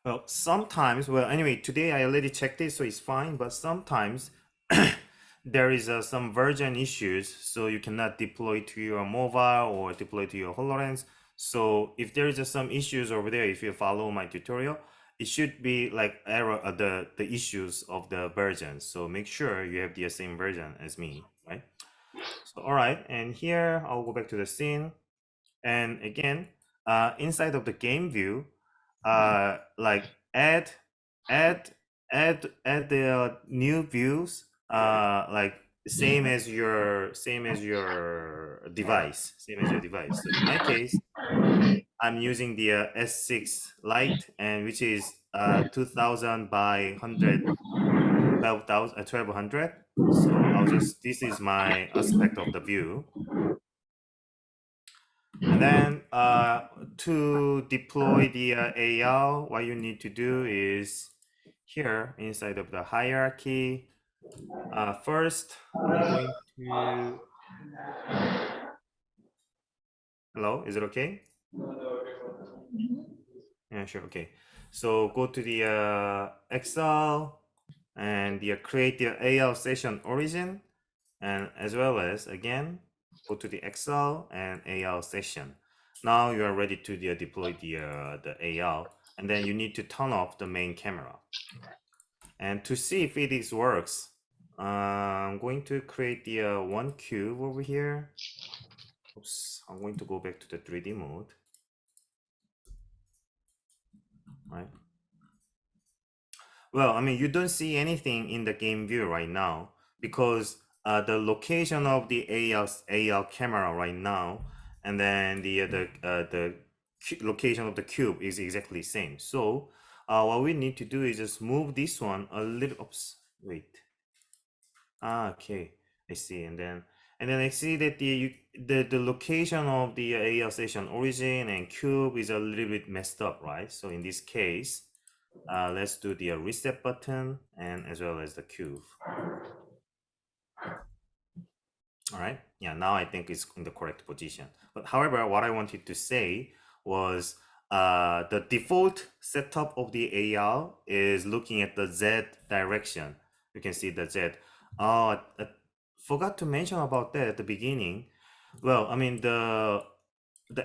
Well, sometimes, well, anyway, today I already checked it, so it's fine. But sometimes there is some version issues, so you cannot deploy to your mobile or deploy to your HoloLens. So if there is some issues over there, if you follow my tutorial, it should be like error the issues of the version. So make sure you have the same version as me, right? So all right, and here I'll go back to the scene. And again, inside of the game view, like add, add the new views, like same as your device, same as your device. So in my case, I'm using the S6 Lite, and which is 2000 by 100, 1200. So I'll just, this is my aspect of the view. And then to deploy the AL, what you need to do is here inside of the hierarchy. First, I'm going to, hello, is it okay? Yeah, sure, okay. So go to the Excel and the create the AL session origin, and as well as again, go to the Excel and AL session. Now you are ready to deploy the AL, and then you need to turn off the main camera. And to see if it is works, I'm going to create the one cube over here. Oops, I'm going to go back to the 3D mode, right? Well, I mean, you don't see anything in the game view right now because the location of the AL camera right now, and then the location of the cube is exactly same. So what we need to do is just move this one a little. Oops, wait. Ah, okay, I see. And then I see that the location of the AL station origin and cube is a little bit messed up, right? So in this case, let's do the reset button and as well as the cube. All right. Yeah, now I think it's in the correct position. But however, what I wanted to say was the default setup of the AR is looking at the Z direction. You can see the Z. I forgot to mention about that at the beginning. Well, I mean, the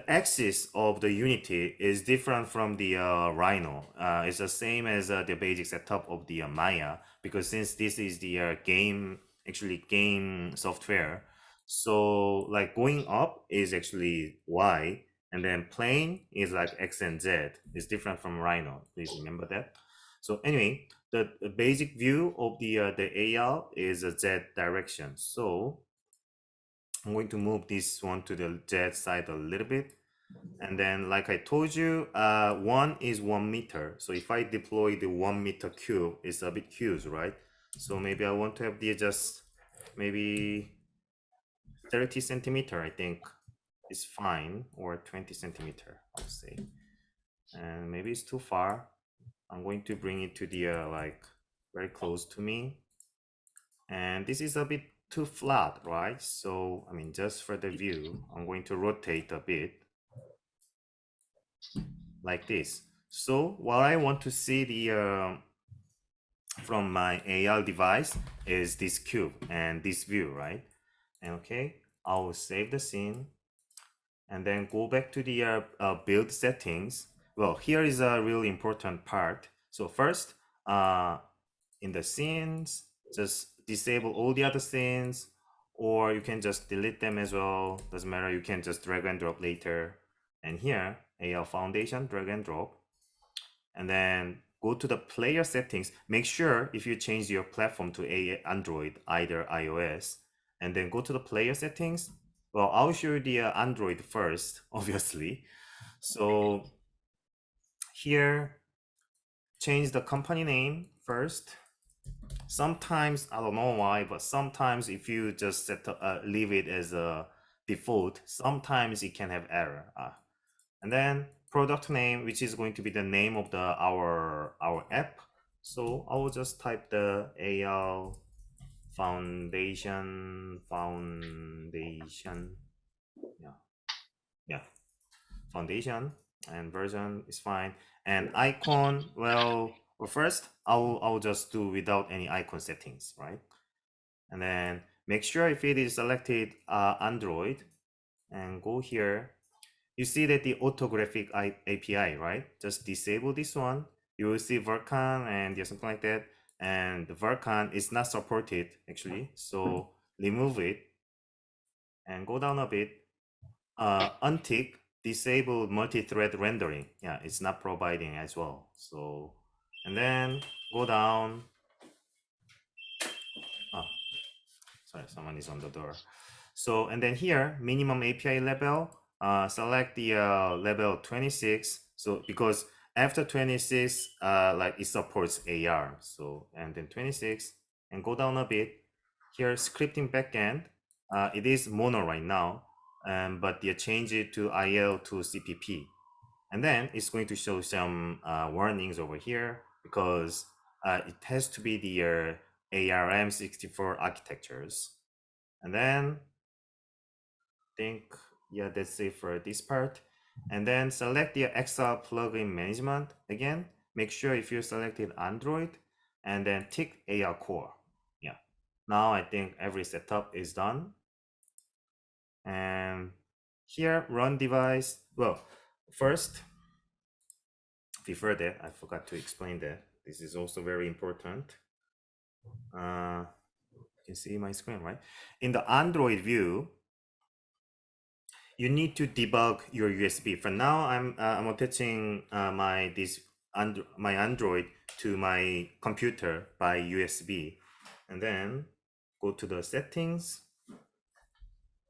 axis of the Unity is different from the Rhino. It's the same as the basic setup of the Maya, because since this is the actually game software, so like going up is actually Y, and then plane is like X and Z. It's different from Rhino. Please remember that. So anyway, the basic view of the AR is a Z direction. So I'm going to move this one to the Z side a little bit. And then, like I told you, one is 1 meter. So if I deploy the 1 meter cube, it's a bit huge, right? So maybe I want to have the just maybe 30 centimeter, I think is fine, or 20 centimeter, I'll say. And maybe it's too far. I'm going to bring it to the like very close to me. And this is a bit too flat, right? So, I mean, just for the view, I'm going to rotate a bit like this. So what I want to see the from my AR device is this cube and this view, right? And okay, I will save the scene and then go back to the build settings. Well, here is a really important part. So first, in the scenes, just disable all the other scenes, or you can just delete them as well. Doesn't matter, you can just drag and drop later. And here, AR foundation, drag and drop. And then go to the player settings. Make sure if you change your platform to Android, either iOS, and then go to the player settings. Well, I'll show you the Android first, obviously. So here, change the company name first. Sometimes, I don't know why, but sometimes if you just leave it as a default, sometimes it can have error. And then product name, which is going to be the name of our app. So I will just type the AL foundation. Yeah, yeah, foundation, and version is fine. And icon, well, first I'll just do without any icon settings, right? And then make sure if it is selected Android and go here, you see that the autographic API, right? Just disable this one. You will see Vulkan and something like that. And the Vulkan is not supported actually. So remove it and go down a bit. Untick disable multi-thread rendering. Yeah, it's not providing as well. So, and then go down. Oh, sorry, someone is on the door. So, and then here, minimum API level, select the level 26. So, because after 26, like it supports AR. So, and then 26, and go down a bit. Here, scripting backend, it is mono right now, but you change it to IL to CPP. And then it's going to show some warnings over here because it has to be the ARM64 architectures. And then think, yeah, that's it for this part. And then select the XR plugin management again. Make sure if you selected Android and then tick AR core. Yeah. Now I think every setup is done. And here, run device. Well, first, before that, I forgot to explain that. This is also very important. You can see my screen, right? In the Android view, you need to debug your USB. For now, I'm attaching my Android to my computer by USB, and then go to the settings.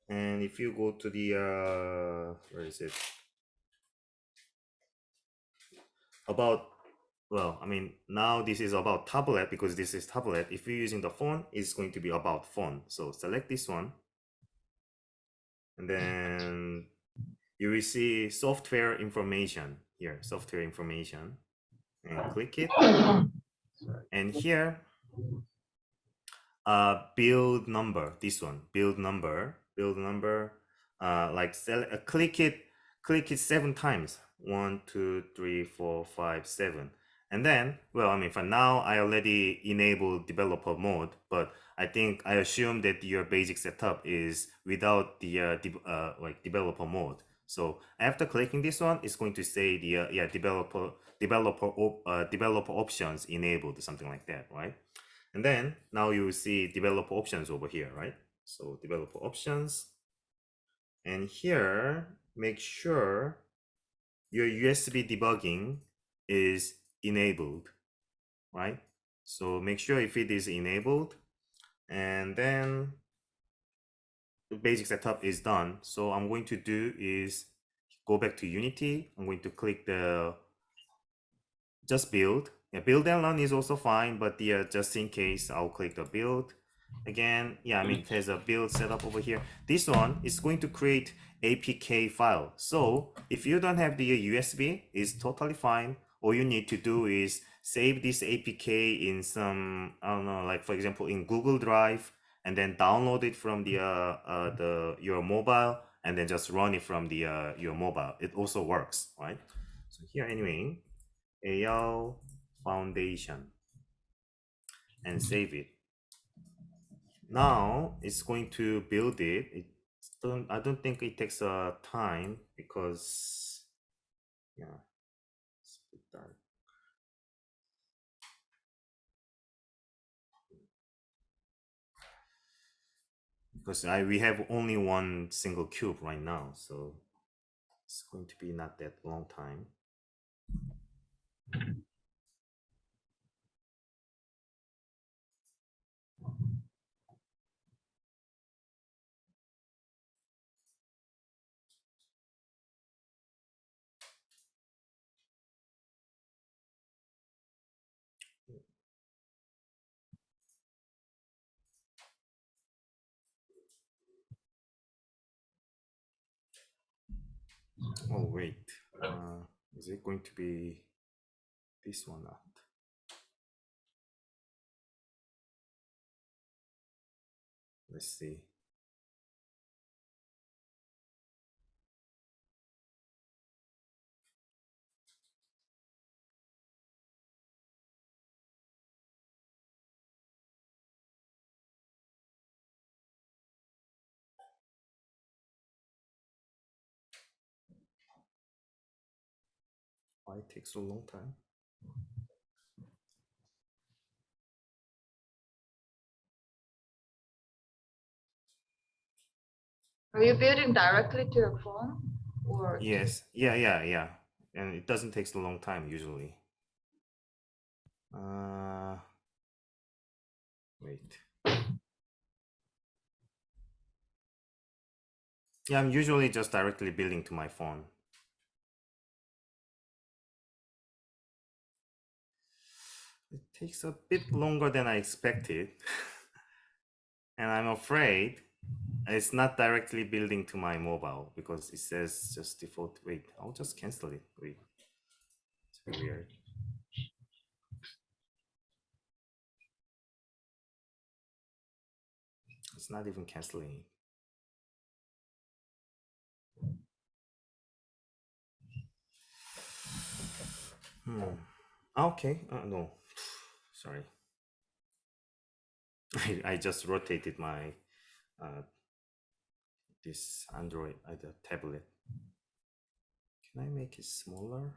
And if you go to the where is it? About, well, I mean, now this is about tablet because this is tablet. If you're using the phone, it's going to be about phone. So select this one, and then you will see software information here, software information, and click it. And here, build number, this one, build number, like click it 7 times. 1, 2, 3, 4, 5, 7. And then, well, I mean, for now, I already enabled developer mode, but I assume that your basic setup is without the like developer mode. So after clicking this one, it's going to say the yeah, developer options enabled, something like that, right? And then now you see developer options over here, right? So developer options, and here make sure your USB debugging is enabled, right? So make sure if it is enabled, and then the basic setup is done. So I'm going to do is go back to Unity. I'm going to click the just build. Yeah, build and run is also fine, but just in case, I'll click the build again. Yeah, I mean, it has a build setup over here. This one is going to create APK file. So if you don't have the USB, it's totally fine. All you need to do is save this APK in some, I don't know, like for example, in Google Drive, and then download it from the your mobile, and then just run it from the your mobile. It also works, right? So here anyway, AL foundation, and save it. Now it's going to build it. I don't think it takes a time because yeah, it's a bit dark. Because we have only one single cube right now, so it's going to be not that long time. Oh wait, is it going to be this one? Not. Let's see. Why it takes so long time? Are you building directly to your phone or? Yes. Yeah. And it doesn't take so long time usually. Wait. Yeah, I'm usually just directly building to my phone. It takes a bit longer than I expected. And I'm afraid it's not directly building to my mobile because it says just default. Wait, I'll just cancel it. Wait, it's a bit weird. It's not even canceling it. Okay, no, sorry. I just rotated my this Android the tablet. Can I make it smaller?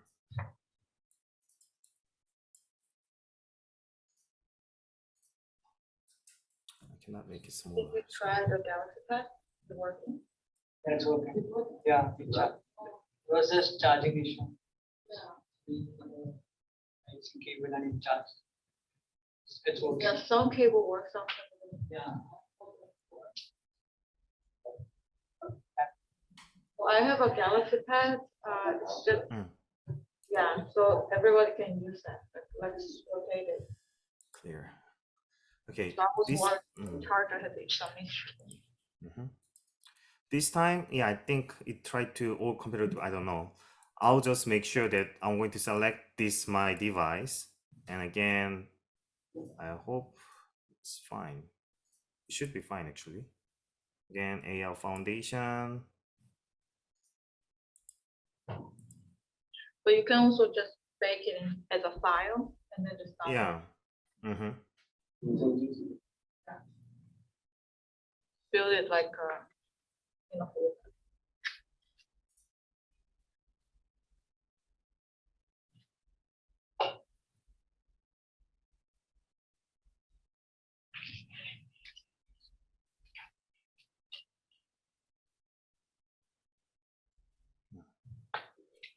I cannot make it Did smaller. you try the Galaxy Pad? Is it working? That's okay. Yeah, it was just charging issue. Yeah. I think cable and it charged. It's okay. Yeah, some cable works, some cable. Yeah. Well, I have a Galaxy Pad. It's just yeah, so everybody can use that. Let's rotate it. Clear. Okay. That was This, one charger had some issue. This time, yeah, I think it tried to all compared to, I don't know. I'll just make sure that I'm going to select this my device. And again, I hope it's fine. It should be fine actually. Again, AL foundation. But you can also just bake it in as a file and then just download. Yeah. Build it like in a folder.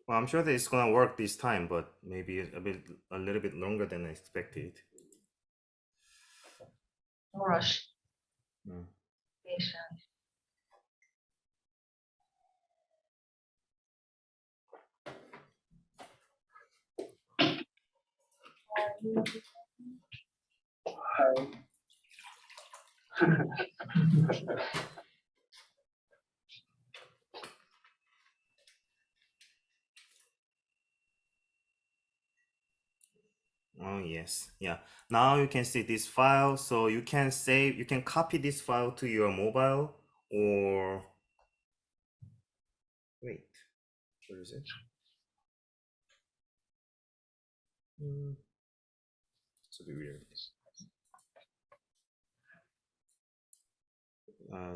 Well, I'm sure that it's gonna work this time, but maybe a little bit longer than I expected. No rush. Mm. Patient. Oh yes, yeah. Now you can see this file, so you can save, you can copy this file to your mobile or wait, where is it? It's a bit weird.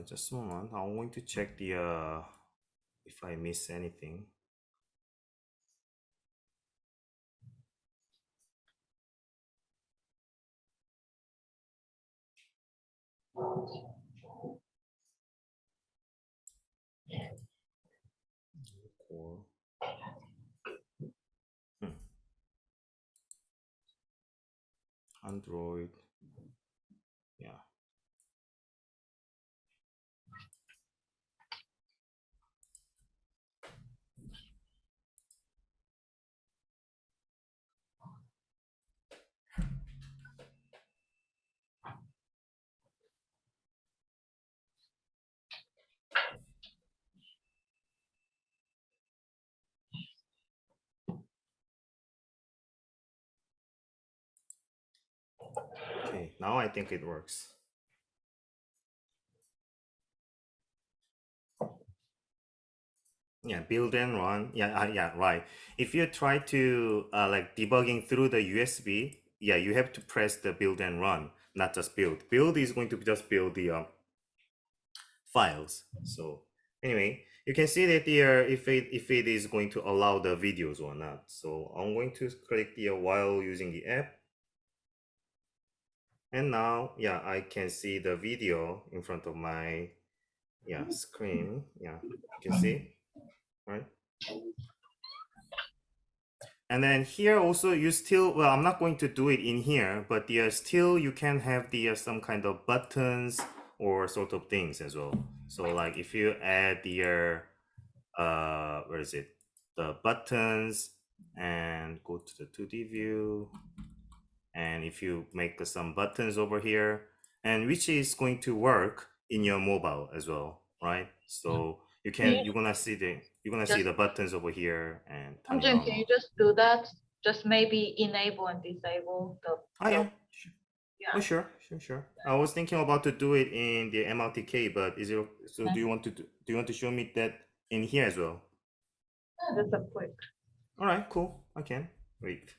Just a moment. I'm going to check the if I miss anything. Or Android. Yeah. Okay, now I think it works. Yeah, build and run. Yeah, right. If you try to like debugging through the USB, yeah, you have to press the build and run, not just build. Build is going to just build the files. So anyway, you can see that here if it is going to allow the videos or not. So I'm going to click the while using the app. And now, yeah, I can see the video in front of my screen. Yeah, you can see, right? And then here also you still, well, I'm not going to do it in here, but still you can have the some kind of buttons or sort of things as well. So like if you add the where is it? The buttons and go to the 2D view. And if you make some buttons over here, and which is going to work in your mobile as well, right? So you're gonna see the buttons over here and turning Hanjun, on. can you just do that? Just maybe enable and disable the. Oh yeah. Yeah. Oh sure. I was thinking about to do it in the MRTK, but is it so? Do you want to show me that in here as well? Just a quick. All right, cool. I can wait.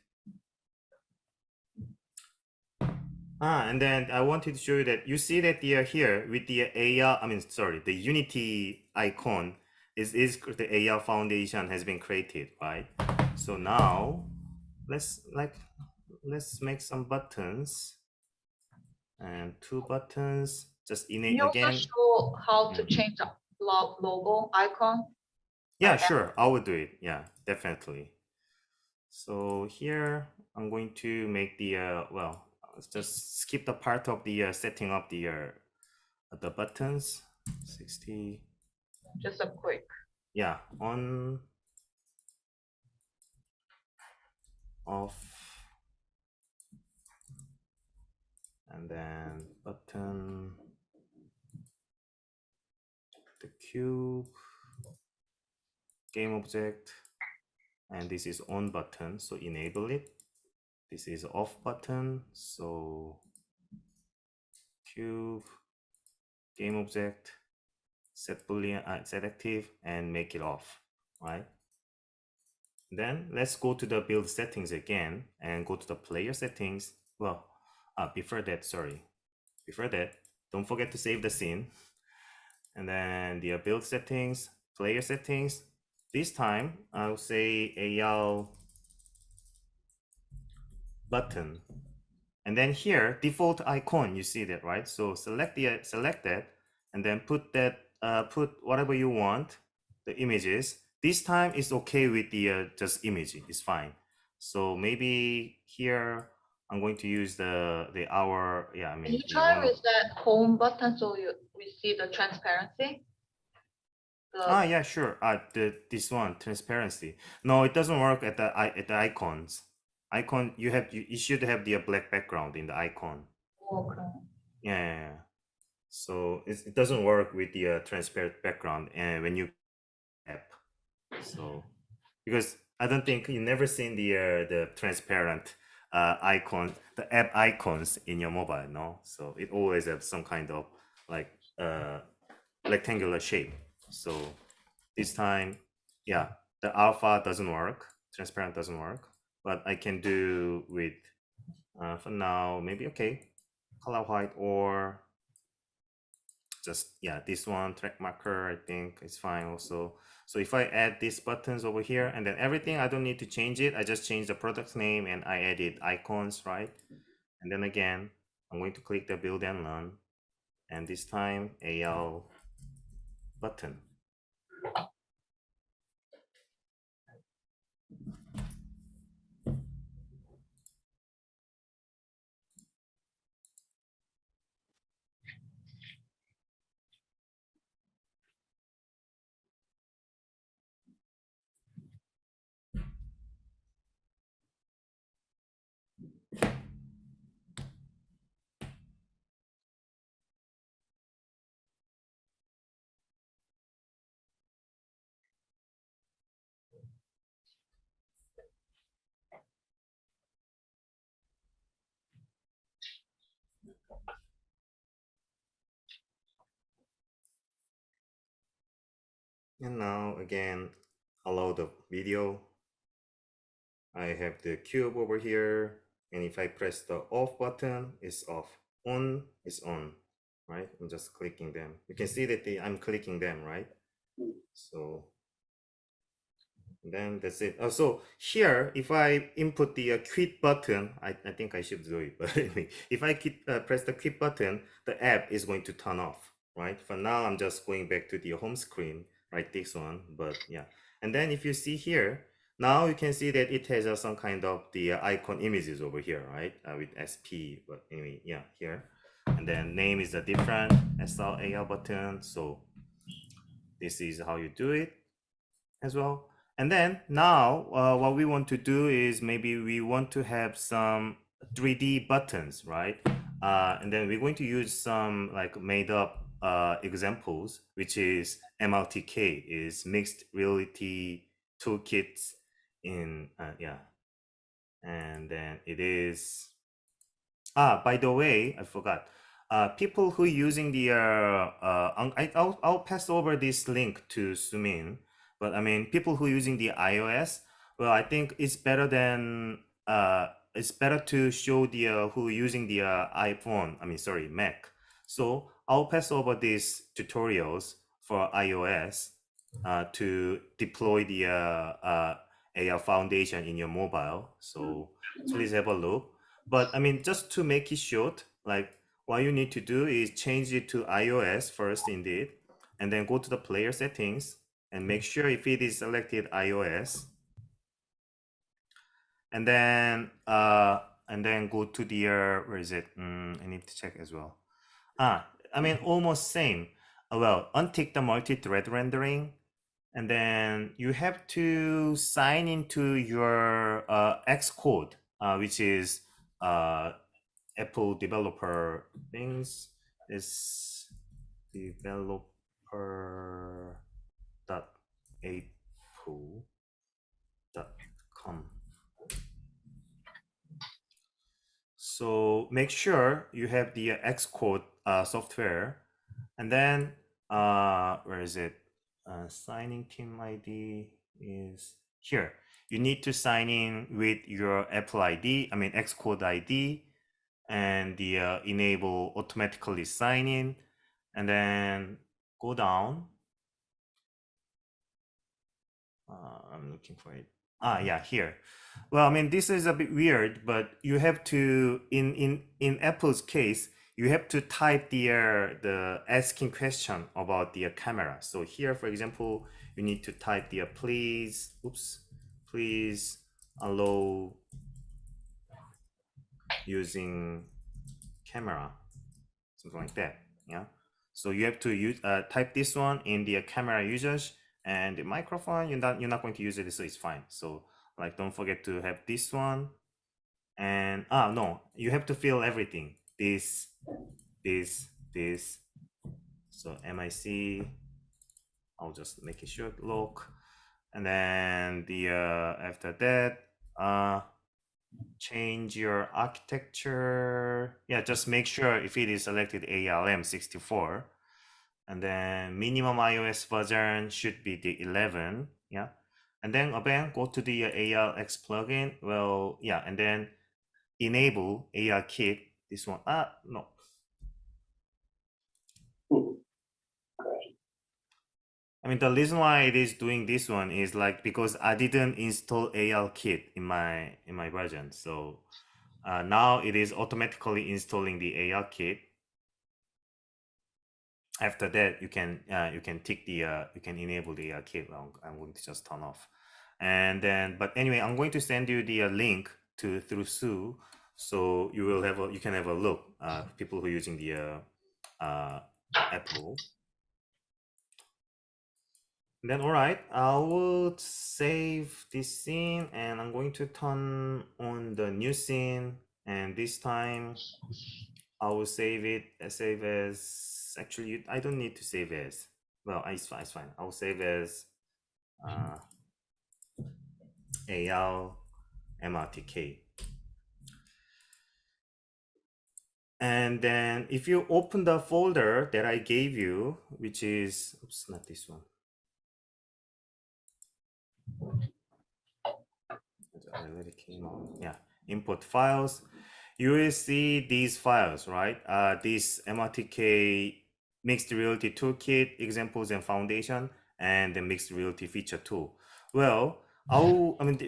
And then I wanted to show you that you see that here with the AR, I mean, sorry, the Unity icon is the AR foundation has been created, right? So now let's make some buttons and 2 buttons. Just Can you also again. show how to change the logo icon? Yeah, sure. I will do it. Yeah, definitely. So here I'm going to make the well, let's just skip the part of the setting up the buttons. 60. Just a quick. Yeah, on, off, and then button, the cube, game object, and this is on button, so enable it. This is off button, so cube, game object, set boolean, set active, and make it off, right? Then let's go to the build settings again and go to the player settings. Well, before that, don't forget to save the scene. And then the build settings, player settings. This time I'll say AL button. And then here, default icon, you see that, right? So select that, and then put whatever you want, the images. This time it's okay with the just image, it's fine. So maybe here I'm going to use the hour. Yeah, I mean, Can you try with that home button so we see the transparency? Yeah, sure. This one, transparency. No, it doesn't work at the icons. Icon, you should have the black background in the icon. Okay. Yeah. So it doesn't work with the transparent background and when you app. So because I don't think you never seen the transparent icon, the app icons in your mobile, no? So it always has some kind of like rectangular shape. So this time, yeah, the alpha doesn't work, transparent doesn't work, but I can do with for now maybe okay, color white or just this one track marker. I think it's fine also. So if I add these buttons over here and then everything, I don't need to change it. I just change the product name and I added icons, right? And then again, I'm going to click the build and run, and this time AL button. And now again, allow the video. I have the cube over here, and if I press the off button, it's off. On is on, right? I'm just clicking them. You can see that I'm clicking them, right? So then that's it. Oh, so here, if I input the quit button, I think I should do it, but anyway, if I press the quit button, the app is going to turn off, right? For now, I'm just going back to the home screen, right? This one, but yeah. And then if you see here, now you can see that it has some kind of the icon images over here, right? With SP, but anyway, yeah, here. And then name is a different SR button. So this is how you do it as well. And then now what we want to do is maybe we want to have some 3D buttons, right? And then we're going to use some like made up examples, which is MRTK, is mixed reality toolkits in, yeah. And then it is, by the way, I forgot. People who using the I'll pass over this link to Sumin, but I mean people who using the iOS, well, I think it's better to show the who using the iPhone. I mean, sorry, Mac. So I'll pass over these tutorials for iOS to deploy the AI foundation in your mobile. So please have a look. But I mean, just to make it short, like what you need to do is change it to iOS first, indeed, and then go to the player settings and make sure if it is selected iOS, and then go to the where is it? I need to check as well. I mean, almost same. Well, untick the multi-thread rendering, and then you have to sign into your Xcode, which is Apple developer things. Is developer dot apple.com. So make sure you have the Xcode software, and then where is it? Signing team ID is here. You need to sign in with your Apple ID, I mean Xcode ID, and the enable automatically sign in, and then go down. I'm looking for it. Yeah, here. Well, I mean, this is a bit weird, but you have to in Apple's case, you have to type the asking question about the camera. So here, for example, you need to type the please allow using camera, something like that. Yeah. So you have to use type this one in the camera users, and the microphone you're not going to use it, so it's fine. So like don't forget to have this one, and no, you have to fill everything. This. So MIC, I'll just make it short look, and then the after that change your architecture. Yeah, just make sure if it is selected ARM64, and then minimum iOS version should be the 11. Yeah, and then again go to the ARX plugin. Well, yeah, and then enable ARKit. This one. No. I mean, the reason why it is doing this one is like because I didn't install ARKit in my version. So now it is automatically installing the ARKit. After that, you can tick the you can enable the ARKit. I'm going to just turn off, and then but anyway, I'm going to send you the link through Sue, so you can have a look. People who are using the Apple. Then all right, I will save this scene, and I'm going to turn on the new scene, and this time I will save it save as actually I don't need to save as well. It's fine. I'll save as AL MRTK. And then if you open the folder that I gave you, which is oops, not this one. I already came out. Yeah, import files. You will see these files, right? This MRTK mixed reality toolkit, examples and foundation. and the mixed reality feature tool. Well,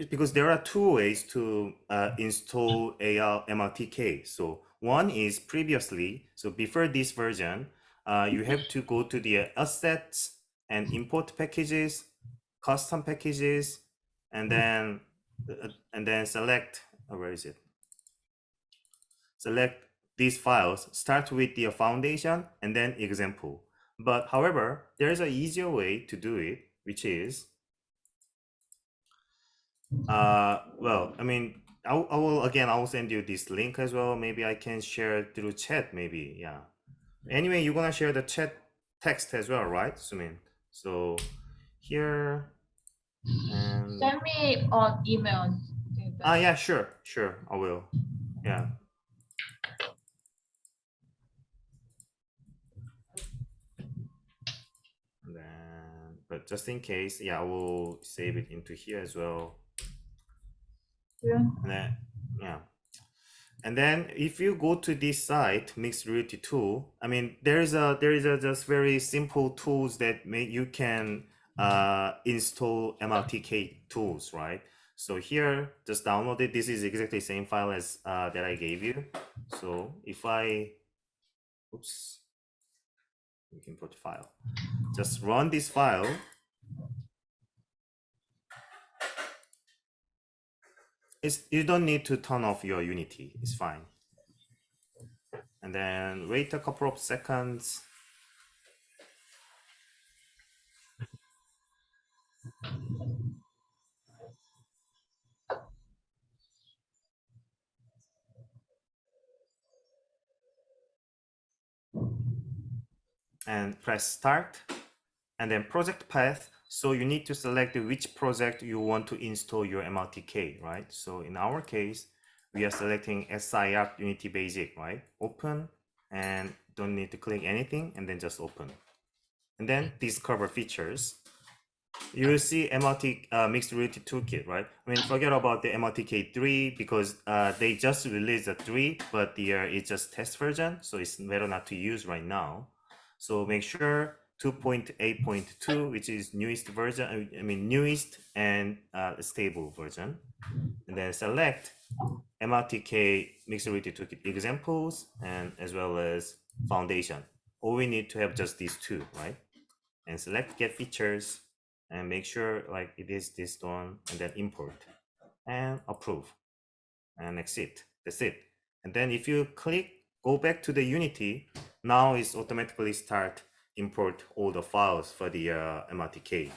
because there are two ways to install AR MRTK. So one is previously, so before this version, you have to go to the assets and import packages, custom packages, and then select, where is it? Select these files, start with the foundation and then example. But however, there is an easier way to do it, which is, well, I will send you this link as well. Maybe I can share it through chat, maybe, yeah. Anyway, you're gonna share the chat text as well, right, Sumin? So here, and Send me on email. yeah, sure, I will, yeah. And then, but just in case, yeah, I will save it into here as well. Yeah. And then, yeah. And then if you go to this site, mixed reality tool, there is a just very simple tools that you can install MRTK tools, right? So here, just download it. This is exactly the same file as that I gave you. So if I, oops, we can put file. Just run this file. You don't need to turn off your Unity. It's fine. And then wait a couple of seconds. And press start, and then project path. So you need to select which project you want to install your MRTK, right? So in our case, we are selecting SIR Unity Basic, right? Open, and don't need to click anything, and then just open. And then discover features. You will see MRT Mixed Reality Toolkit, right? Forget about the MRTK 3 because they just released the 3, but it's just test version, so it's better not to use right now. So make sure 2.8.2, which is newest version, newest and stable version. And then select MRTK Mixed Reality Toolkit examples and as well as foundation. All we need to have just these two, right? And select get features and make sure like it is this one, and then import and approve and exit. That's it. And then if you click go back to the Unity, now it's automatically start import all the files for the MRTK.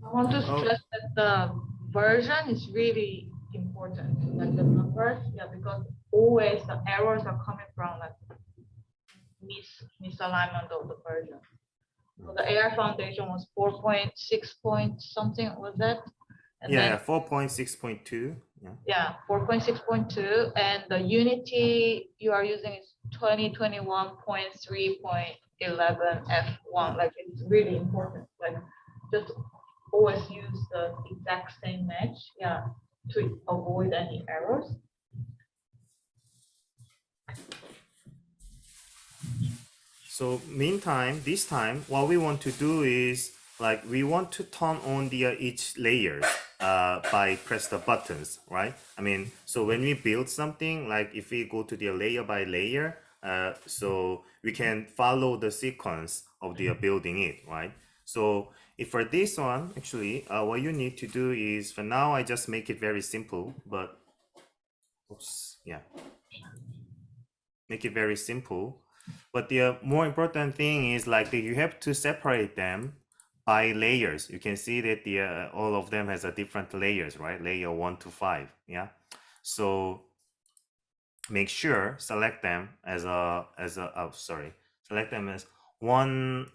I want to stress that the version is really important, like the numbers, yeah, because always the errors are coming from like misalignment of the version. So the AI foundation was 4.6 point something, was that? And yeah, 4.6.2. Yeah, 4.6.2, and the Unity you are using is 2021.3.11 F1. Like it's really important. Like just always use the exact same match, yeah, to avoid any errors. So meantime, this time, what we want to do is like we want to turn on the each layers by press the buttons, right? So when we build something, like if we go to the layer by layer, so we can follow the sequence of the building it, right? So if for this one, actually, what you need to do is, for now, I just make it very simple, but oops, yeah, make it very simple. But the more important thing is like you have to separate them by layers. You can see that the all of them has a different layers, right? Layer 1 to 5, yeah. So make sure select them as select them as one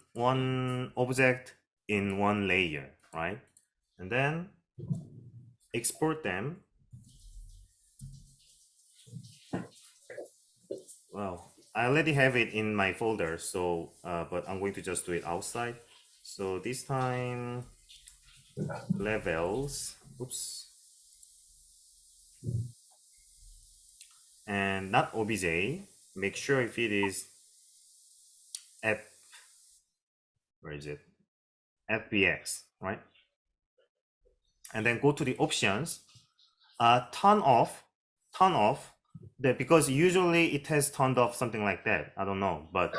object in one layer, right? And then export them. Well, I already have it in my folder, so but I'm going to just do it outside. So this time levels, oops, and not obj. Make sure if it is app where is it? FBX, right? And then go to the options, turn off, because usually it has turned off something like that. I don't know, but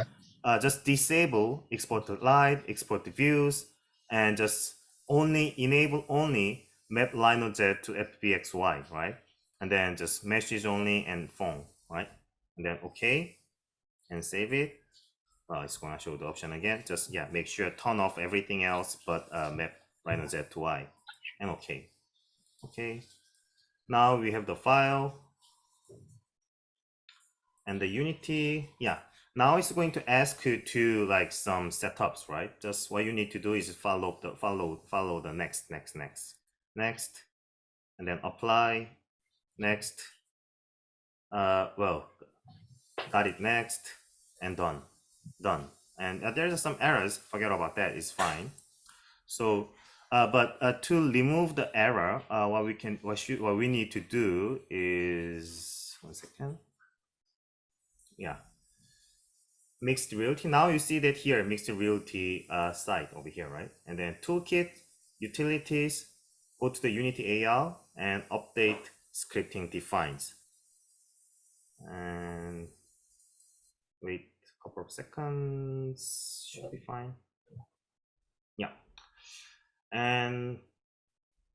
just disable export to live, export to views, and just only enable only map line Z to FBXY, right? And then just message only and phone, right? And then okay, and save it. Well, it's gonna show the option again. Just yeah, make sure turn off everything else but map line Z to Y, and okay. Okay. Now we have the file and the Unity. Yeah. Now it's going to ask you to like some setups, right? Just what you need to do is follow the next, and then apply, next. Well, got it, next, and done. And there's some errors. Forget about that. It's fine. So, but to remove the error, what we need to do is 1 second. Yeah, mixed reality. Now you see that here, mixed reality site over here, right? And then toolkit, utilities, go to the Unity AR and update scripting defines. And wait a couple of seconds, should be fine. Yeah. And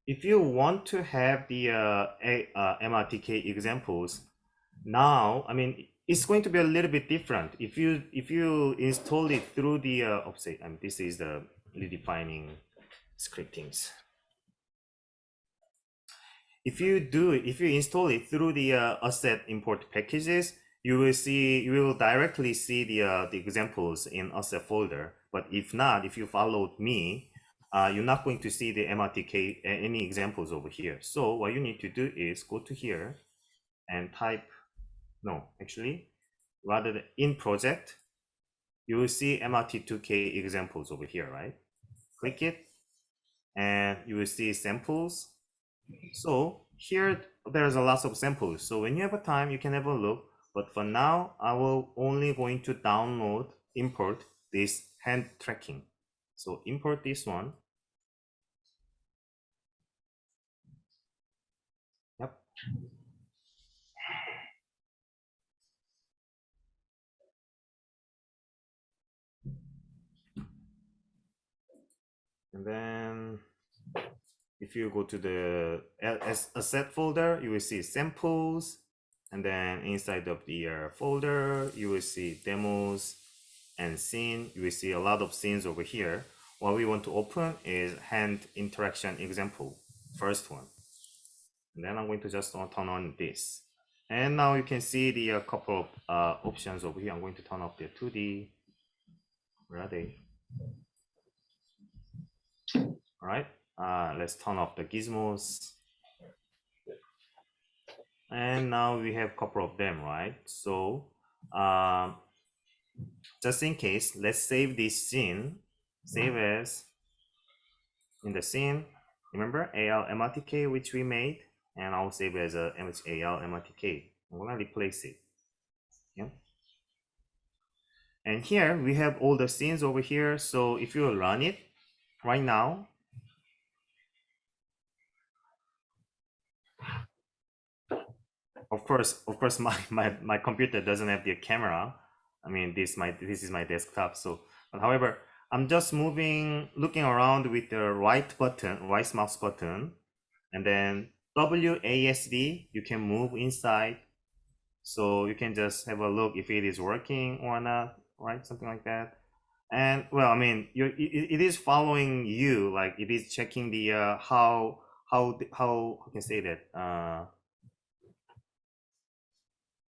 if you want to have the MRTK examples, now, I mean, it's going to be a little bit different. If you install it through the offset, I mean, this is the redefining scriptings. If you install it through the asset import packages, you will directly see the examples in asset folder. But if not, if you followed me, you're not going to see the MRTK any examples over here. So what you need to do is go to here and type. No, actually, rather than in project, you will see MRT2K examples over here, right? Click it, and you will see samples. So here, there's a lot of samples. So when you have a time, you can have a look. But for now, I will only going to import this hand tracking. So import this one. Yep. And then if you go to the asset folder, you will see samples. And then inside of the folder, you will see demos and scene. You will see a lot of scenes over here. What we want to open is hand interaction example, first one. And then I'm going to just turn on this. And now you can see the couple of options over here. I'm going to turn off the 2D. Where are they? All right, let's turn off the gizmos. And now we have a couple of them, right? So just in case, let's save this scene. Save as in the scene. Remember AL MRTK, which we made, and I'll save as a AL MRTK. I'm gonna replace it. Yeah. And here we have all the scenes over here. So if you run it right now, of course, my computer doesn't have the camera. I mean, this is my desktop. So, but however, I'm just looking around with the right mouse button, and then WASD. You can move inside, so you can just have a look if it is working or not, right? Something like that. And well, I mean, it is following you, like it is checking the how I can say that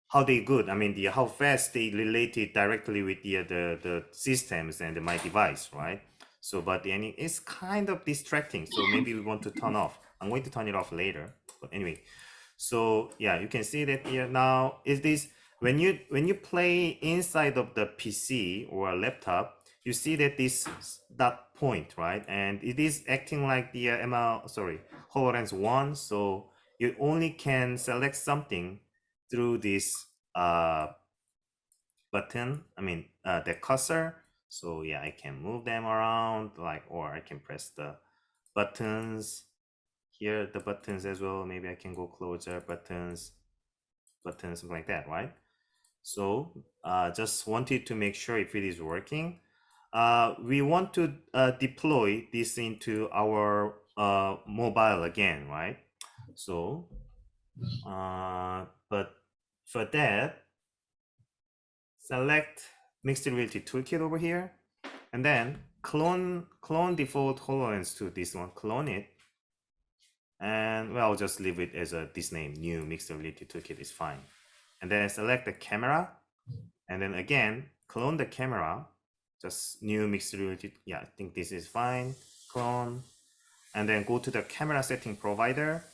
how they good. I mean, the how fast they related directly with the systems and my device, right? So, but it's kind of distracting. So maybe we want to turn off. I'm going to turn it off later. But anyway, so yeah, you can see that here now is this when you play inside of the PC or a laptop, you see that that point, right? And it is acting like the HoloLens 1. So you only can select something through this button, I mean the cursor. So yeah, I can move them around, like, or I can press the buttons here, the buttons as well. Maybe I can go closer, buttons, something like that, right? So just wanted to make sure if it is working. We want to deploy this into our mobile again, right? So, but for that, select mixed reality toolkit over here, and then clone default HoloLens to this one, clone it, and well, I'll just leave it as a this name, new mixed reality toolkit is fine. And then select the camera, and then again clone the camera, just new mixed reality. Yeah, I think this is fine. Clone, and then go to the camera setting provider.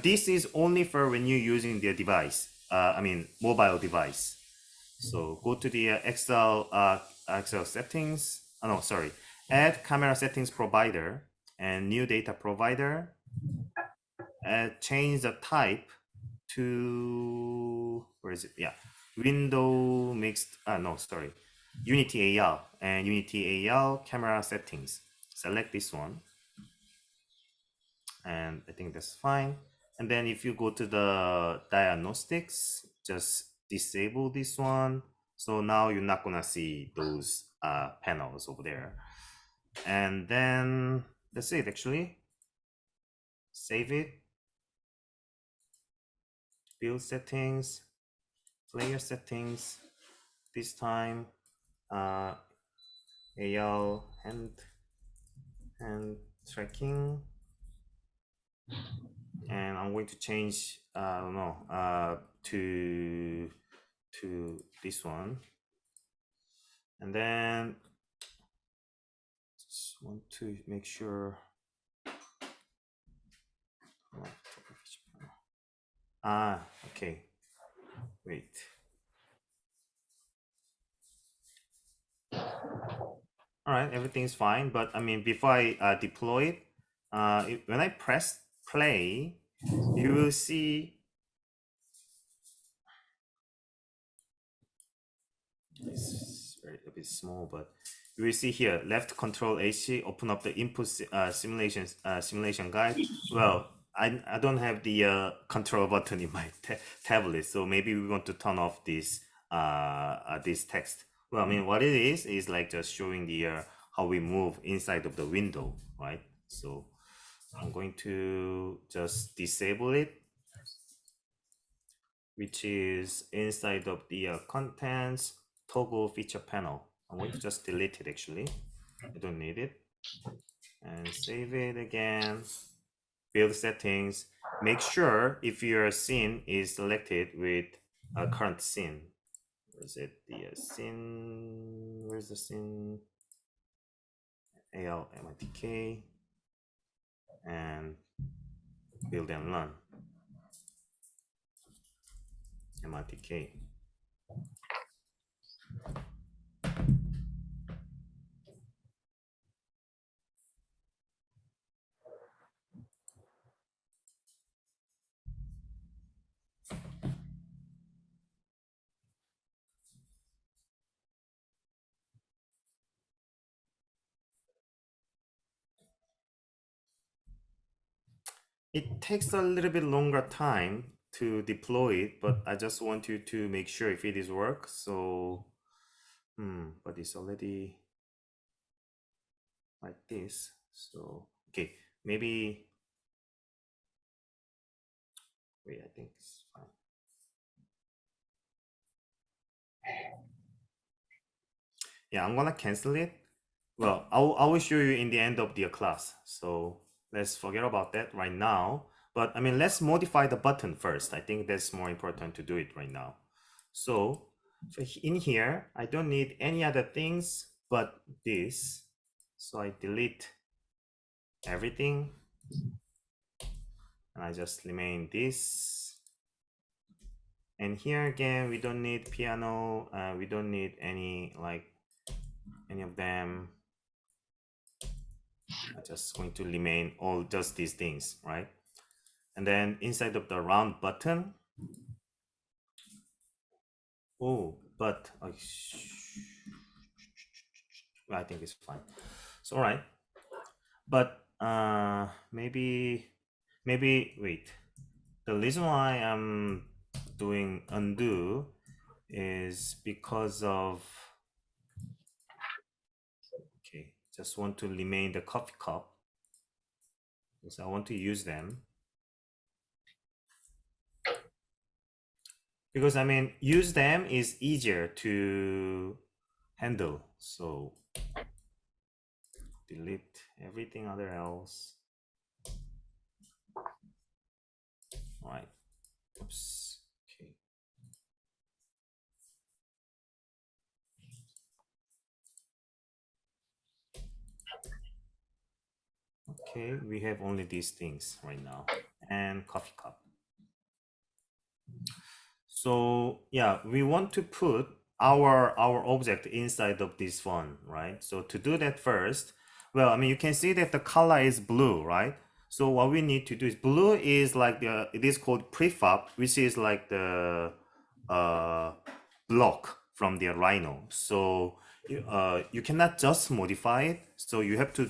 This is only for when you're using the device. I mean mobile device. So go to the Excel settings. Oh, no, sorry. Add camera settings provider and new data provider. Change the type to, where is it? Yeah, window mixed. No, sorry. Unity AR and Unity AR camera settings. Select this one, and I think that's fine. And then if you go to the diagnostics, just disable this one. So now you're not gonna see those panels over there. And then that's it actually. Save it. Build settings, player settings. This time, AL hand tracking. And I'm going to change, I don't know, to this one. And then just want to make sure. Okay. Wait. All right, everything's fine. But I mean, before I deploy it, when I press play, you will see it's very a bit small, but you will see here left control HC, open up the input simulation guide. Well, I don't have the control button in my tablet, so maybe we want to turn off this text. Well, I mean, what it is like just showing the how we move inside of the window, right? So I'm going to just disable it, which is inside of the contents toggle feature panel. I'm going to just delete it actually. I don't need it. And save it again. Build settings. Make sure if your scene is selected with a current scene. Where is it? The scene. Where's the scene? AL MITK. And build and run. MITK. It takes a little bit longer time to deploy it, but I just want you to make sure if it is work. So, but it's already like this. So, okay, maybe, wait, I think it's fine. Yeah, I'm gonna cancel it. Well, I will show you in the end of the class. So let's forget about that right now. But I mean, let's modify the button first. I think that's more important to do it right now. So in here, I don't need any other things but this. So I delete everything and I just remain this. And here again, we don't need piano. We don't need any of them. I'm just going to remain all just these things, right? And then inside of the round button. Oh, but I think it's fine. So all right, but maybe wait. The reason why I'm doing undo is because of, okay, just want to remain the coffee cup because I want to use them. Because I mean, use them is easier to handle. So delete everything other else. All right. Oops. Okay. Okay, we have only these things right now and coffee cup. So yeah, we want to put our object inside of this one, right? So to do that first, well, I mean, you can see that the color is blue, right? So what we need to do is blue is like the, it is called prefab, which is like the uh, block from the Rhino. So you cannot just modify it. So you have to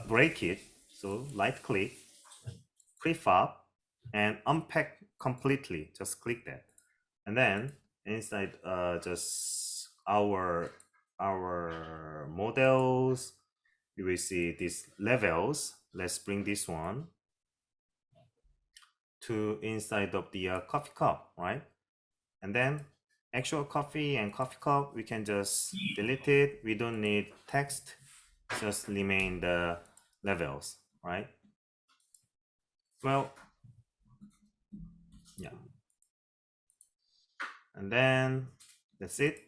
break it. So right click, prefab, and unpack completely. Just click that. And then inside just our models, you will see these levels. Let's bring this one to inside of the coffee cup, right? And then actual coffee and coffee cup, we can just delete it. We don't need text, just remain the levels, right? Well, yeah. And then that's it.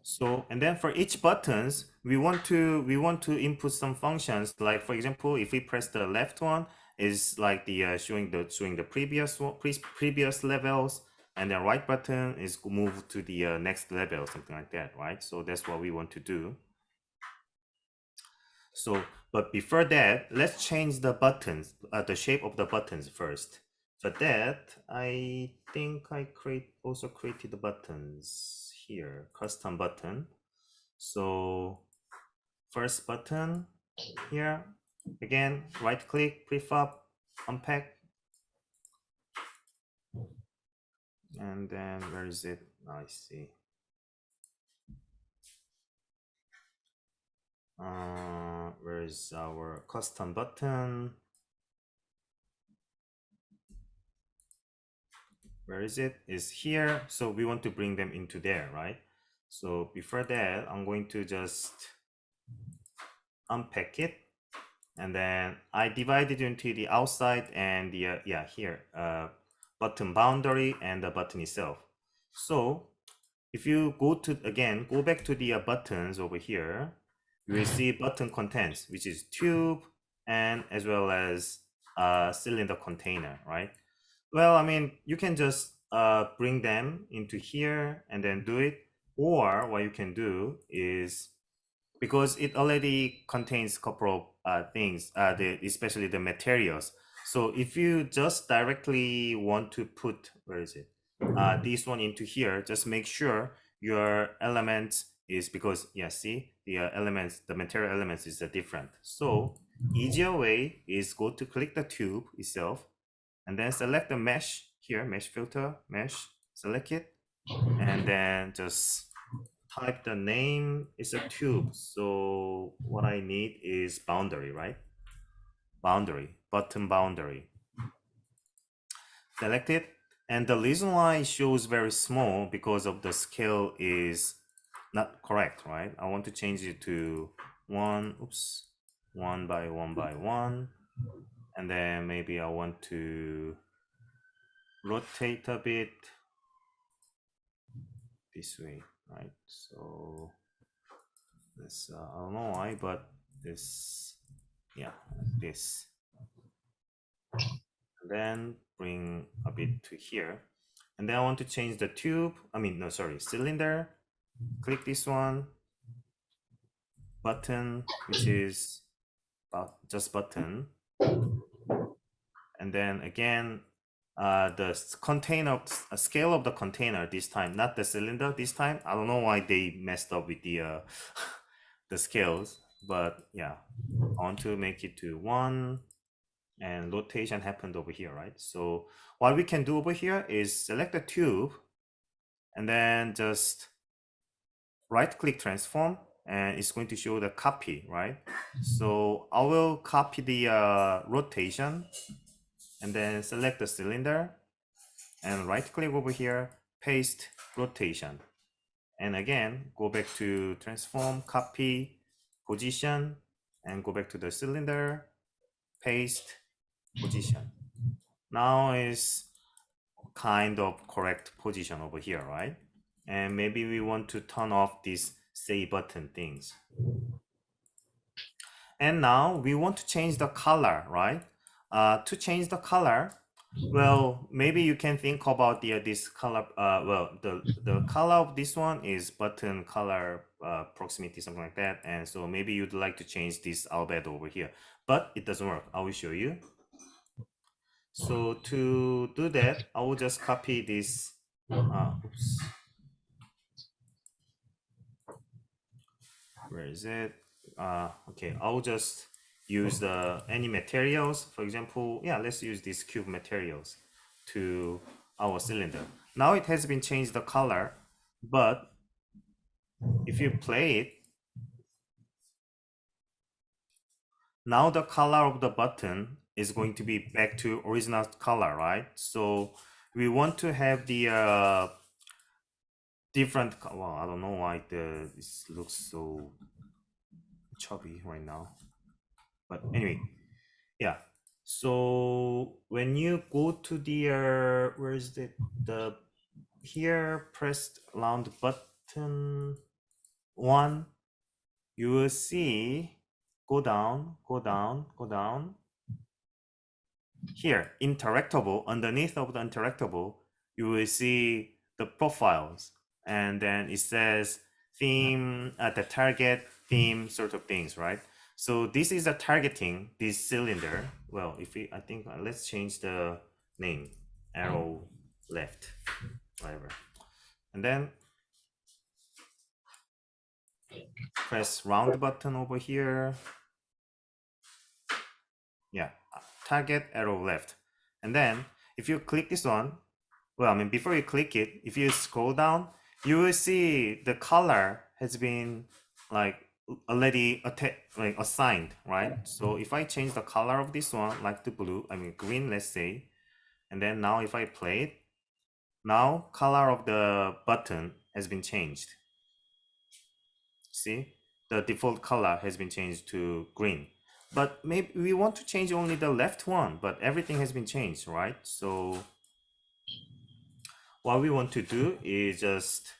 So, and then for each buttons, we want to input some functions. Like for example, if we press the left one, is like the showing the previous one, previous levels, and the right button is move to the next level, something like that, right? So that's what we want to do. So, but before that, let's change the buttons, the shape of the buttons first. For that, I think I also created the buttons here, custom button. So first button here, again, right click, prefab, unpack. And then where is it? I see. Where is our custom button? Where is it? Is here. So we want to bring them into there, right? So before that, I'm going to just unpack it. And then I divided into the outside and the, yeah, here, button boundary and the button itself. So if you go back to the buttons over here, you will see button contents, which is tube and as well as cylinder container, right? Well, I mean, you can just bring them into here and then do it. Or what you can do is, because it already contains a couple of things, especially the materials. So if you just directly want to put, where is it? This one into here, just make sure your elements is, because yeah, see the elements, the material elements is different. So easier way is go to click the tube itself and then select the mesh here, mesh filter, mesh, select it, and then just type the name is a tube. So what I need is boundary, right? Boundary, button boundary. Select it. And the reason why it shows very small because of the scale is not correct, right? I want to change it to one by one by one. And then maybe I want to rotate a bit this way, right? So this, I don't know why, but this, yeah, this. And then bring a bit to here. And then I want to change the tube, cylinder. Click this one, button, which is just button. And then again, the container, scale of the container this time, not the cylinder this time. I don't know why they messed up with the the scales, but yeah, I want to make it to 1, and rotation happened over here, right? So what we can do over here is select the tube and then just right click transform, and it's going to show the copy, right? So I will copy the rotation and then select the cylinder and right click over here, paste rotation. And again, go back to transform, copy, position, and go back to the cylinder, paste, position. Now is kind of correct position over here, right? And maybe we want to turn off these say button things. And now we want to change the color, right? To change the color, well, maybe you can think about this color. Well, the color of this one is button color proximity, something like that. And so maybe you'd like to change this albedo over here, but it doesn't work. I will show you. So to do that, I will just copy this. Oops. Where is it? Okay, I'll just use the any materials. For example, yeah, let's use this cube materials to our cylinder. Now it has been changed the color, but if you play it, now the color of the button is going to be back to original color, right? So we want to have the different. Well, I don't know why this looks so chubby right now, but anyway, yeah. So when you go to the where is the here pressed round button 1, you will see go down, go down, go down. Here, interactable, underneath of the interactable, you will see the profiles, and then it says theme, the target theme sort of things, right? So this is a targeting this cylinder. Well, if we, I think let's change the name, arrow left, whatever, and then press round button over here. Yeah, target arrow left, and then if you click this one, well, I mean, before you click it, if you scroll down, you will see the color has been like already like assigned, right? So if I change the color of this one, like the blue, I mean green, let's say, and then now if I play it, now color of the button has been changed. See, the default color has been changed to green. But maybe we want to change only the left one, but everything has been changed, right? So what we want to do is just,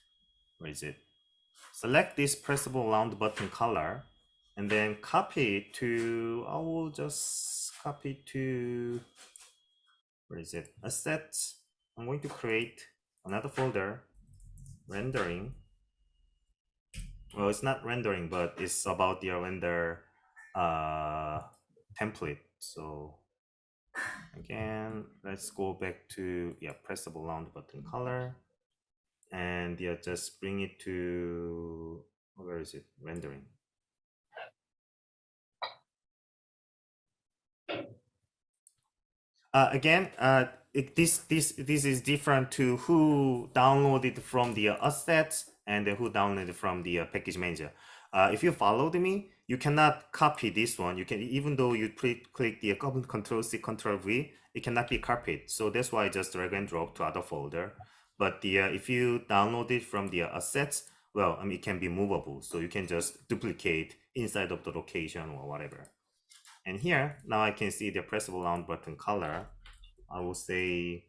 where is it? Select this pressable round button color and then copy it to, I will just copy it to, where is it? Assets. I'm going to create another folder, rendering. Well, it's not rendering, but it's about the render template. So again, let's go back to, yeah, pressable round button color. And yeah, just bring it to, where is it? Rendering. Again, this is different to who downloaded from the assets and who downloaded from the package manager. If you followed me, you cannot copy this one. You can, even though you click the Control C, Control V, it cannot be copied. So that's why I just drag and drop to other folder. But the if you download it from the assets, well, I mean, it can be movable. So you can just duplicate inside of the location or whatever. And here, now I can see the pressable round button color. I will say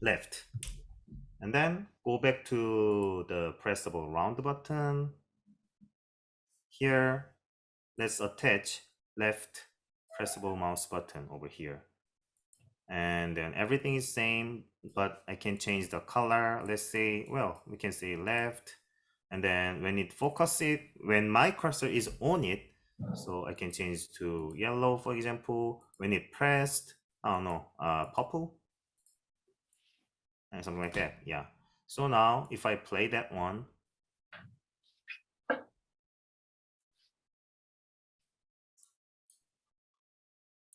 left. And then go back to the pressable round button. Here, let's attach left pressable mouse button over here. And then everything is same, but I can change the color. Let's say, well, we can say left. And then when it focuses, when my cursor is on it, so I can change to yellow, for example. When it pressed, I don't know, purple, and something like that. Yeah. So now if I play that one,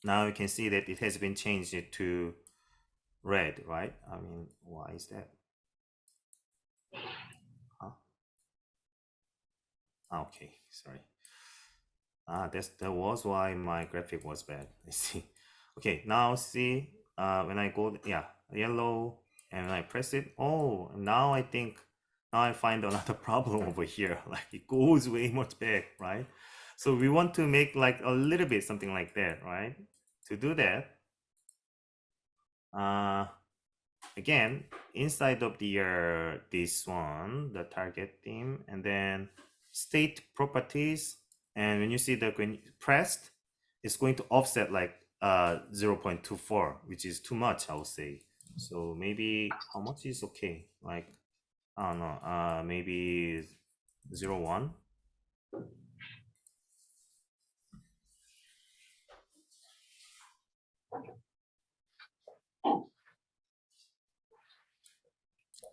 now you can see that it has been changed to red, right? I mean, why is that? Huh? Okay, sorry. That was why my graphic was bad. I see. Okay, now see, when I go, yeah, yellow, and when I press it, oh, now I think, now I find another problem over here. Like it goes way much back, right? So we want to make like a little bit something like that, right? To do that, uh, again, inside of the this one, the target theme, and then state properties, and when you see that when pressed, it's going to offset like 0.24, which is too much, I would say. So maybe how much is okay? Like I don't know, maybe 0.1.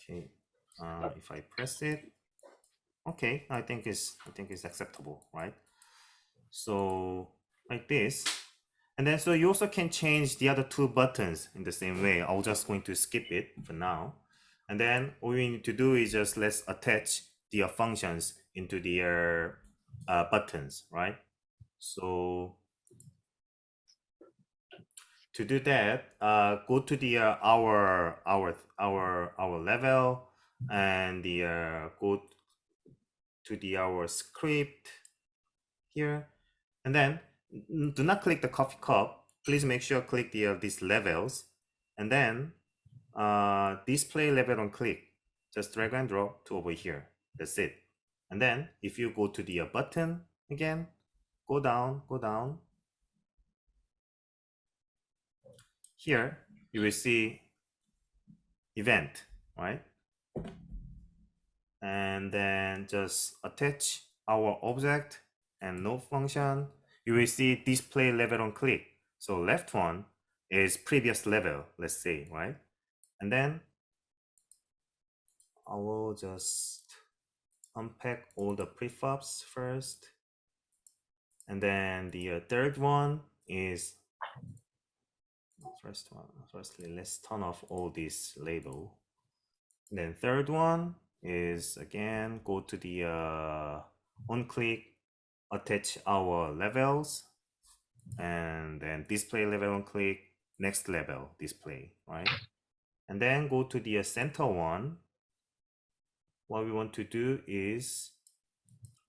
Okay, if I press it, okay, I think it's acceptable, right? So like this. And then so you also can change the other two buttons in the same way. I'm just going to skip it for now. And then all we need to do is just let's attach the functions into the buttons, right? So to do that, go to the our level and the go to the our script here, and then do not click the coffee cup. Please make sure click the these levels, and then display level on click. Just drag and drop to over here. That's it. And then if you go to the button again, go down, go down. Here you will see event, right? And then just attach our object and node function. You will see display level on click. So left one is previous level, let's say, right? And then I will just unpack all the prefabs first. And then the third one is firstly, let's turn off all this label. And then third one is again, go to the on click, attach our levels, and then display level on click, next level display, right? And then go to the center one. What we want to do is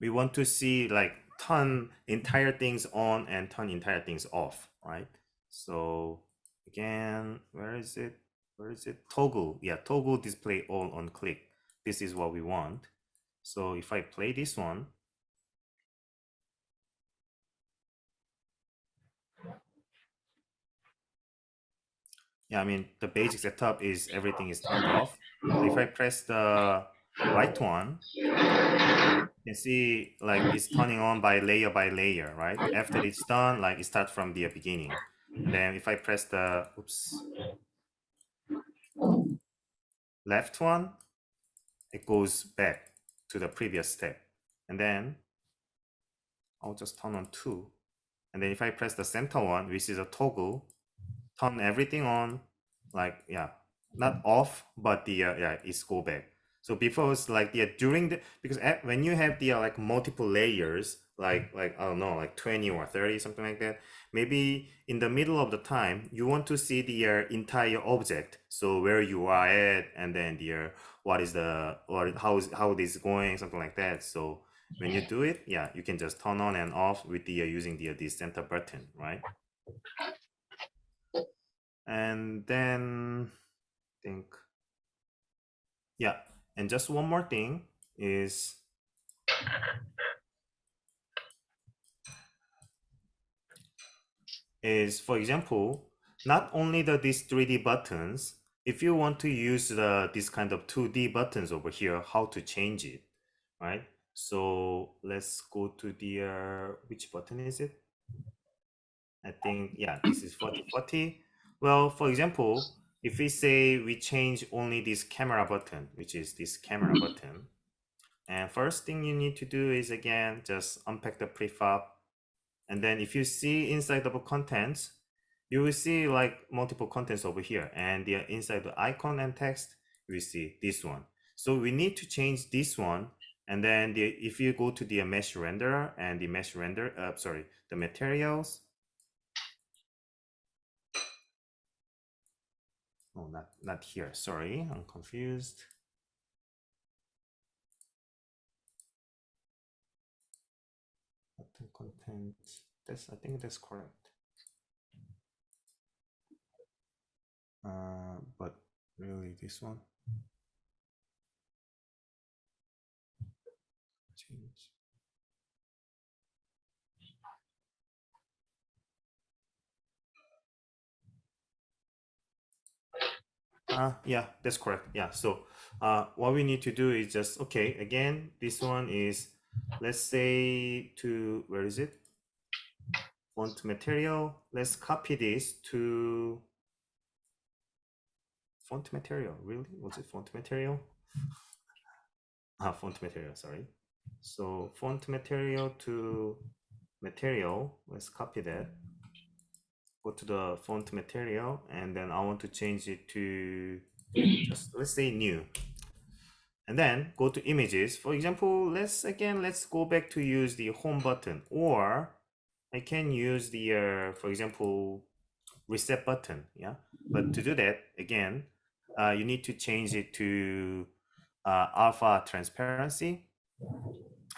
we want to see like turn entire things on and turn entire things off, right? So again, where is it? Where is it? Toggle. Yeah, toggle display all on click. This is what we want. So if I play this one, yeah, I mean, the basic setup is everything is turned off. But if I press the right one, you can see like it's turning on by layer, right? After it's done, like it starts from the beginning. And then if I press the, oops, left one, it goes back to the previous step. And then I'll just turn on 2. And then if I press the center one, which is a toggle, turn everything on, like, yeah, not off, but the, yeah, it's go back. So before it's like the during the, because when you have the like multiple layers, like I don't know, like 20 or 30, something like that, maybe in the middle of the time you want to see the entire object, so where you are at, and then the what is the, or how it is going, something like that. So when you do it, yeah, you can just turn on and off with the using the center button, right? And then think, yeah, and just one more thing is for example, not only these 3D buttons, if you want to use this kind of 2D buttons over here, how to change it, right? So let's go to the which button is it? I think, yeah, this is 4040. Well, for example, if we say we change only this camera button, which is this camera button, and first thing you need to do is again just unpack the prefab, and then if you see inside of the contents, you will see like multiple contents over here, and the inside the icon and text, you will see this one. So we need to change this one, and then if you go to the mesh renderer and the mesh render, sorry, the materials. Oh, not here. Sorry, I'm confused. Button content. I think that's correct. But really, this one. Change. Yeah, that's correct. Yeah. So what we need to do is just, okay, again, this one is, let's say to, where is it? Font material. Let's copy this to font material. Really? Was it font material? Font material, sorry. So font material to material. Let's copy that. Go to the font material, and then I want to change it to just, let's say, new. And then go to images. For example, let's go back to use the home button, or I can use the, for example, reset button. Yeah. But to do that, again, you need to change it to alpha transparency.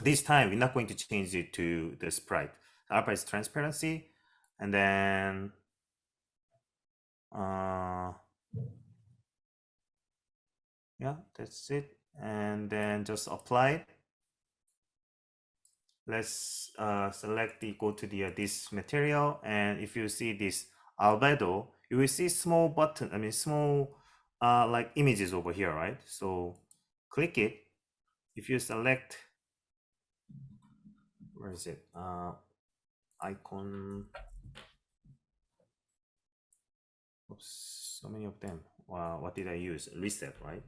This time, we're not going to change it to the sprite. Alpha is transparency. And then yeah, that's it. And then just apply it. Let's select go to the this material, and if you see this albedo, you will see small button, small like images over here, right? So click it. If you select, where is it? Icon. Oops, so many of them. Wow, what did I use? Reset, right?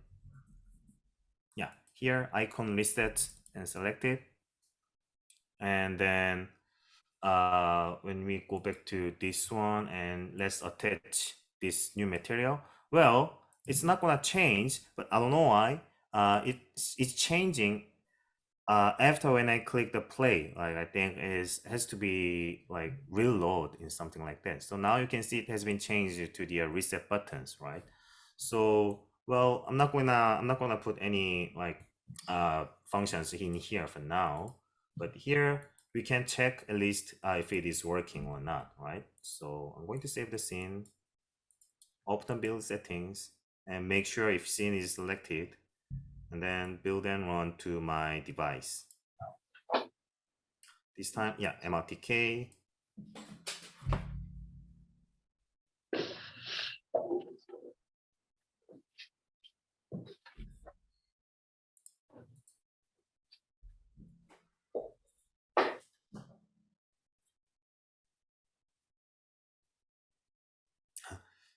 Yeah, here icon reset, and select it. And then when we go back to this one, and let's attach this new material, well, it's not gonna change, but I don't know why. It's changing after when I click the play. Like, I think has to be like reload in something like that. So now you can see it has been changed to the reset buttons, right? So, well, I'm not gonna put any like functions in here for now, but here we can check at least if it is working or not, right? So I'm going to save the scene, open build settings, and make sure if scene is selected, and then build and run to my device. This time, yeah, MRTK.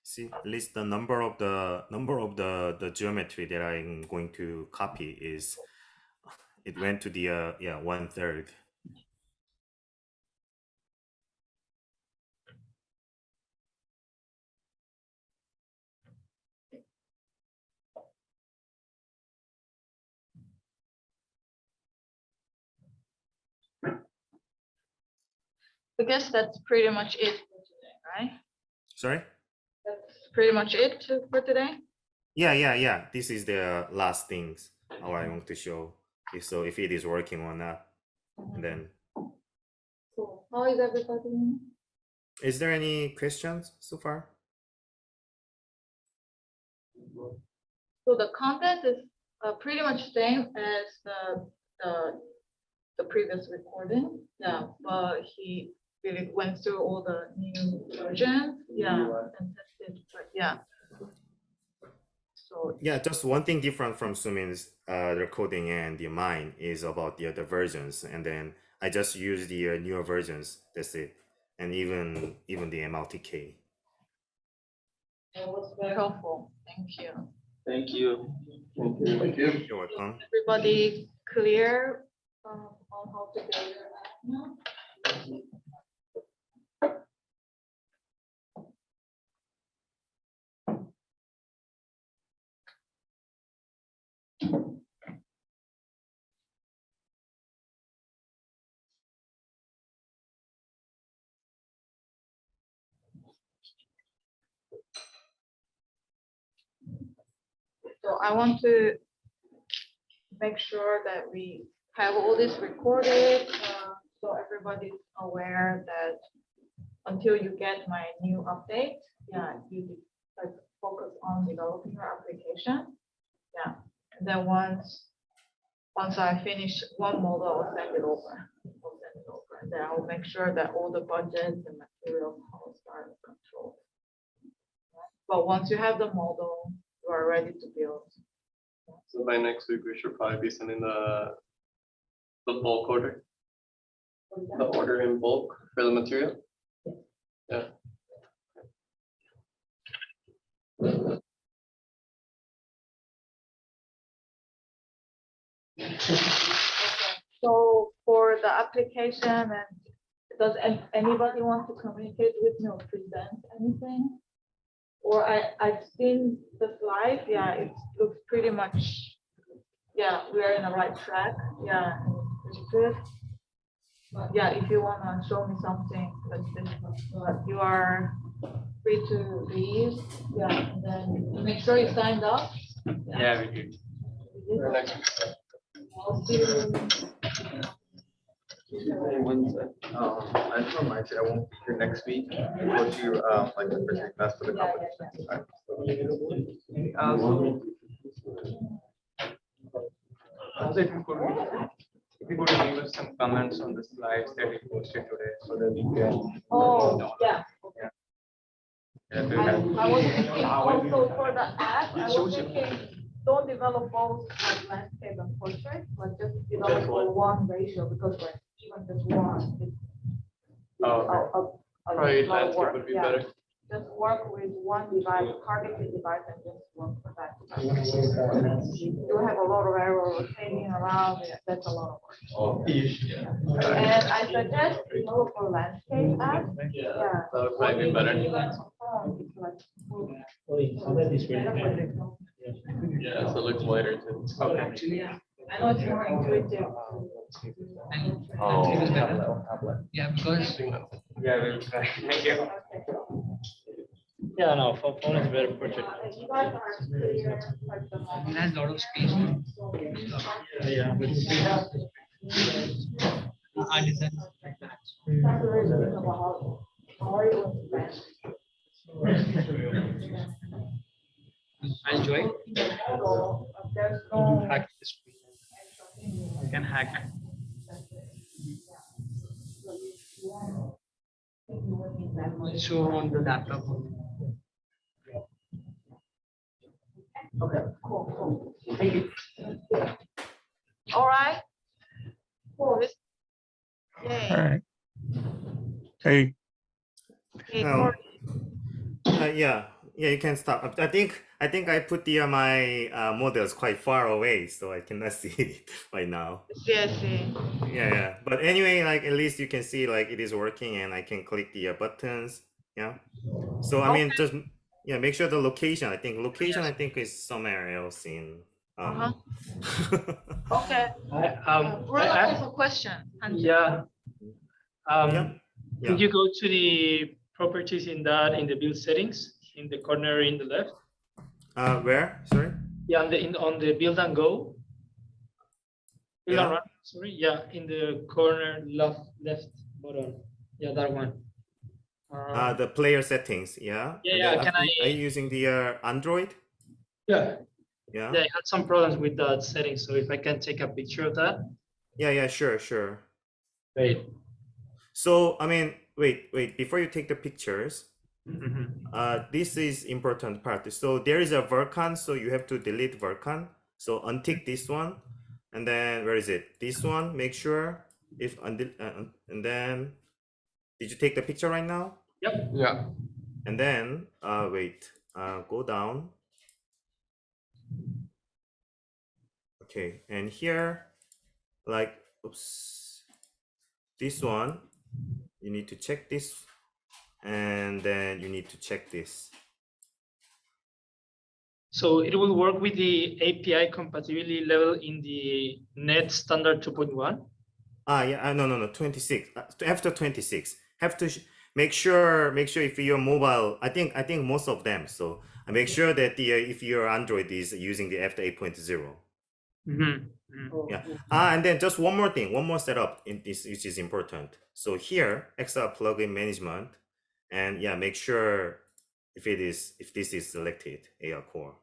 See, at least the number of the geometry that I'm going to copy is, it went to the yeah, 1/3. I guess that's pretty much it for today, right? Sorry? That's pretty much it for today. Yeah. This is the last things how I want to show. If it is working or not. And then, Cool. How is everybody? is there any questions so far? So the content is pretty much same as the previous recording. Yeah, but he really went through all the new versions. Yeah, and tested. But yeah. So Yeah, just one thing different from Sumin's recording and the mine is about the other versions, and then I just use the newer versions. That's it, and even the MLTK. it was very helpful. Thank you. Thank you. Thank you. You're welcome. Everybody clear on how to do your app now? So I want to make sure that we have all this recorded, so everybody's aware that until you get my new update, yeah, you like focus on developing your application. Yeah, and then once I finish one model, I'll send it over. And then I'll make sure that all the budgets and material costs are controlled. But once you have the model, you are ready to build. So by next week, we should probably be sending the bulk order, the order in bulk for the material. Yeah. So for the application, and does anybody want to communicate with me or present anything? Or I've seen the slides, yeah, it looks pretty much, yeah, we are in the right track, yeah, it's good. But yeah, if you wanna show me something like this, you are free to leave, yeah, and then make sure you signed up. Yeah, we did. You For did? next week. I'll see you. I just remind you, I won't be here next week. We'll go to like the first request for the competition. Also, if you could leave us some comments on the slides that we posted today, so that we can. Oh, yeah. Yeah, to I have- was thinking also for the app, I was thinking, don't develop both like landscape and portrait, but just develop for one ratio, because like even just one, it's Oh, a probably lot of landscape work, would be yeah. better. Just work with one device, targeted device, and just work for that. You have a lot of error rotating around, yeah, that's a lot of work. And I suggest develop for landscape app, yeah. That would probably be better. Yeah, so it looks lighter too. Okay. I know it's more intuitive. Yeah, because. Yeah, we'll try. Thank you. Yeah, no, phone is very portrait. You guys are clear, like the It has a lot of space. Yeah. I design like that. separation about how are you going to manage? I enjoy. So, there's I can no. hack the screen. I can hack. So on the laptop. Okay, cool. Thank you. All right. Cool. Yay. All right. Hey, Okay, Oh. Cory. Yeah, you can stop. I think I put my models quite far away, so I cannot see it right now. See. Yeah. But anyway, like at least you can see like it is working, and I can click the buttons. Yeah. So I mean, just make sure the location. I think is somewhere else in. Okay. Bruno has a question. Hanjun. Yeah. Yeah. Could you go to the properties in the build settings in the corner in the left? Where? Sorry. Yeah, on the build and go. Build and Yeah. run. Sorry. Yeah, in the corner left bottom. Yeah, that one. The player settings. Yeah. Yeah, And then can are you using the Android? Yeah. Yeah. Yeah, I had some problems with that setting, so if I can take a picture of that. Yeah. Sure. Great. So I mean, wait. Before you take the pictures, Mhm. this is important part. So there is a Vulkan, so you have to delete Vulkan. So untick this one, and then where is it? This one. Make sure if and then did you take the picture right now? Yep. Yeah. And then wait. Go down. Okay, and here, like, oops, this one, you need to check this, and then you need to check this. So it will work with the API compatibility level in the net standard 2.1. No, 26. After 26, have to make sure if your mobile. I think most of them. So And make sure that the if your Android is using the after 8.0. Yeah. And then just one more thing, one more setup in this, which is important. So here, XR plugin management, and yeah, make sure if this is selected, AR core.